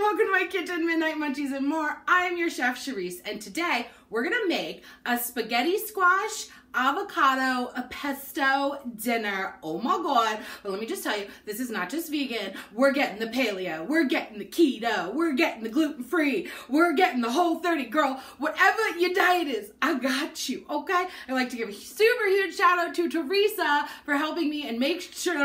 welcome to my kitchen, Midnight Munchies and more. I am your chef, Charisse, and today we're gonna make a spaghetti squash avocado pesto dinner. Oh my God. But let me just tell you, this is not just vegan. We're getting the paleo, we're getting the keto, we're getting the gluten-free, we're getting the Whole30. Girl, whatever your diet is, I got you, okay? I'd like to give a super huge shout out to Teresa for helping me and make sure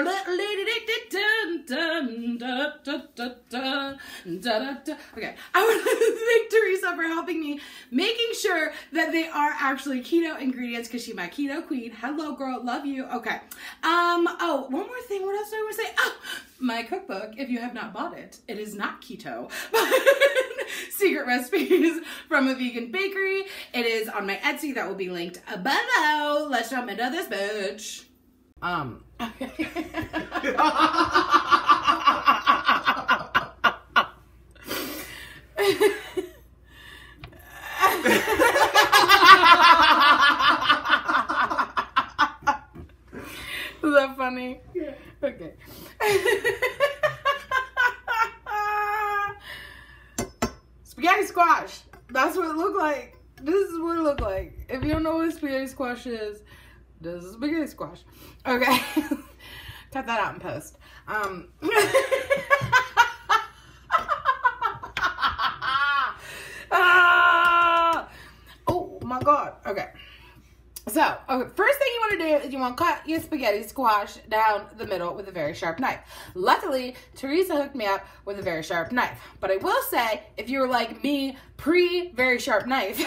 okay, I want to thank Teresa for helping me making sure that they are actually keto ingredients because she's my keto queen. Hello, girl. Love you. Okay. Oh, one more thing. What else do I want to say? Oh, my cookbook, if you have not bought it, it is not keto, but secret recipes from a vegan bakery. It is on my Etsy. That will be linked below. Let's jump into this bitch. Okay. Is that funny? Yeah. Okay. Spaghetti squash. That's what it looked like. This is what it looked like. If you don't know what a spaghetti squash is, this is spaghetti squash. Okay. Cut that out in post. Oh my God. Okay. So, first thing you want to do is you want to cut your spaghetti squash down the middle with a very sharp knife. Luckily, Teresa hooked me up with a very sharp knife. But I will say, if you were like me, pre-very sharp knife,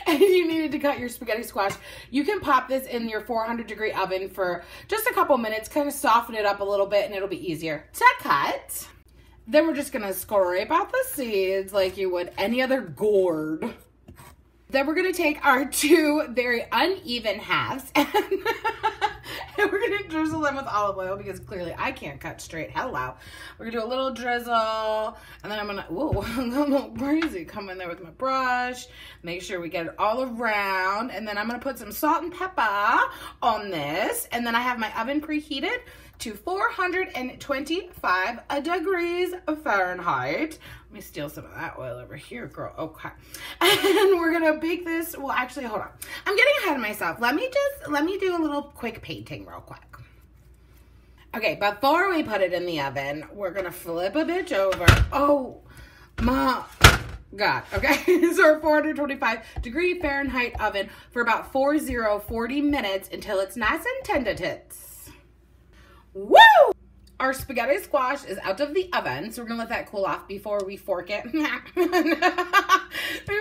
and you needed to cut your spaghetti squash, you can pop this in your 400-degree oven for just a couple minutes, kind of soften it up a little bit, and it'll be easier to cut. Then we're just going to scrape out the seeds like you would any other gourd. Then we're going to take our two very uneven halves and we're going to drizzle them with olive oil because clearly I can't cut straight. Hello. We're going to do a little drizzle and then I'm going to, whoa, I'm a little crazy. Come in there with my brush. Make sure we get it all around. And then I'm going to put some salt and pepper on this. And then I have my oven preheated to 425 degrees Fahrenheit. Let me steal some of that oil over here, girl. Okay. And we're gonna bake this. Well, actually, hold on. I'm getting ahead of myself. Let me do a little quick painting real quick. Okay, before we put it in the oven, we're gonna flip a bitch over. Oh my God. Okay, so our 425-degree Fahrenheit oven for about 40 minutes until it's nice and tender tits. Woo! Our spaghetti squash is out of the oven, so we're gonna let that cool off before we fork it. We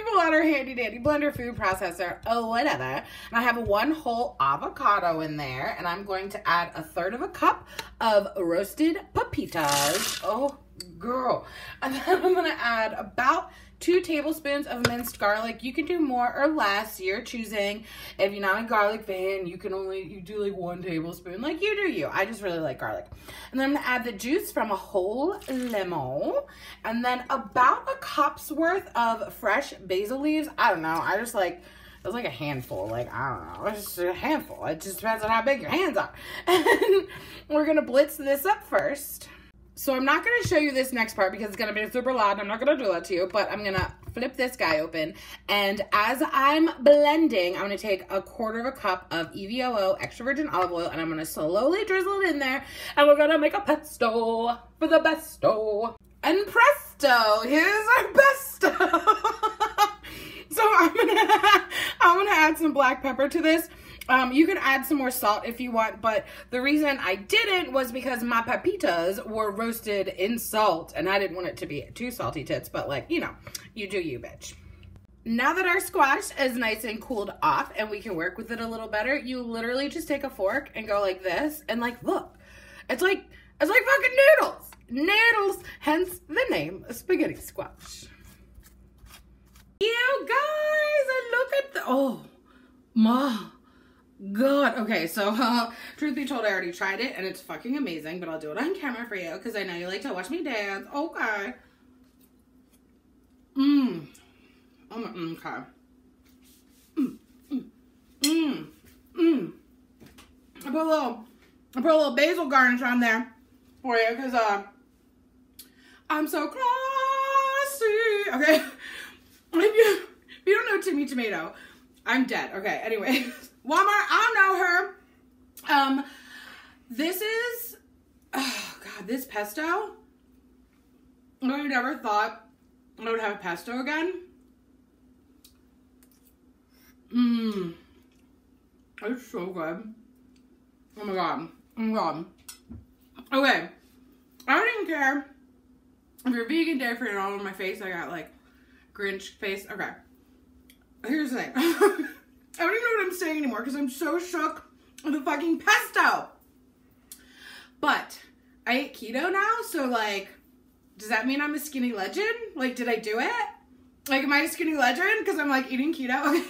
pull out our handy dandy blender, food processor, oh whatever. And I have one whole avocado in there, and I'm going to add 1/3 cup of roasted pepitas. Oh girl. And then I'm gonna add about 2 tablespoons of minced garlic. You can do more or less, you're choosing. If you're not a garlic fan, you do like 1 tablespoon, like you do you. I just really like garlic. And then I'm gonna add the juice from a whole lemon, and then about a cup's worth of fresh basil leaves. I don't know, I just like, it was like a handful, like, I don't know, it's just a handful. It just depends on how big your hands are. And we're gonna blitz this up first. So I'm not going to show you this next part because it's going to be super loud. I'm not going to do that to you, but I'm going to flip this guy open. And as I'm blending, I'm going to take 1/4 cup of EVOO extra virgin olive oil and I'm going to slowly drizzle it in there. And we're going to make a pesto for the besto. And presto, here's our pesto. So I'm gonna add some black pepper to this. You can add some more salt if you want, but the reason I didn't was because my pepitas were roasted in salt and I didn't want it to be too salty tits, but like, you know, you do you, bitch. Now that our squash is nice and cooled off and we can work with it a little better, you literally just take a fork and go like this and like, look, it's like fucking noodles. Noodles, hence the name spaghetti squash. You guys, look at the, oh my God. Okay, so truth be told, I already tried it and it's fucking amazing, but I'll do it on camera for you because I know you like to watch me dance. Okay. Okay. I put a little basil garnish on there for you because I'm so close. nasty. Okay. If you don't know Timmy Tomato, I'm dead. Okay, anyway. Walmart, I don't know her. This is, oh God, this pesto. I never thought I would have pesto again. It's so good. Oh my God. Oh my God. Okay. I don't even care if you're vegan, dairy free, and all over my face. I got like Grinch face. Okay. Here's the thing. I don't even know what I'm saying anymore because I'm so shook with the fucking pesto. But I ate keto now, so like, does that mean I'm a skinny legend? Like, did I do it? Like, am I a skinny legend because I'm like eating keto?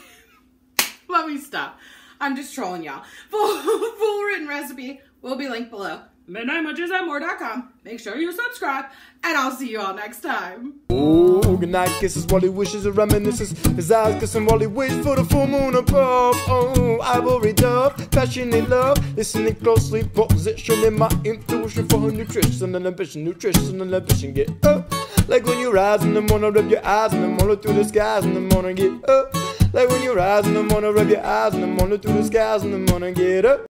Let me stop. I'm just trolling y'all. Full written recipe will be linked below. MidnightMunchersAtMore.com. Make sure you subscribe, and I'll see you all next time. Oh, goodnight kisses while he wishes and reminisces. His eyes kissing while he waits for the full moon above. Oh, ivory dove, passionate love. Listening closely, positioning my intuition for her nutrition and ambition. Nutrition and ambition, get up. Like when you rise in the morning, rub your eyes in the morning through the skies in the morning, get up. Like when you rise in the morning, rub your eyes in the morning through the skies in the morning, get up.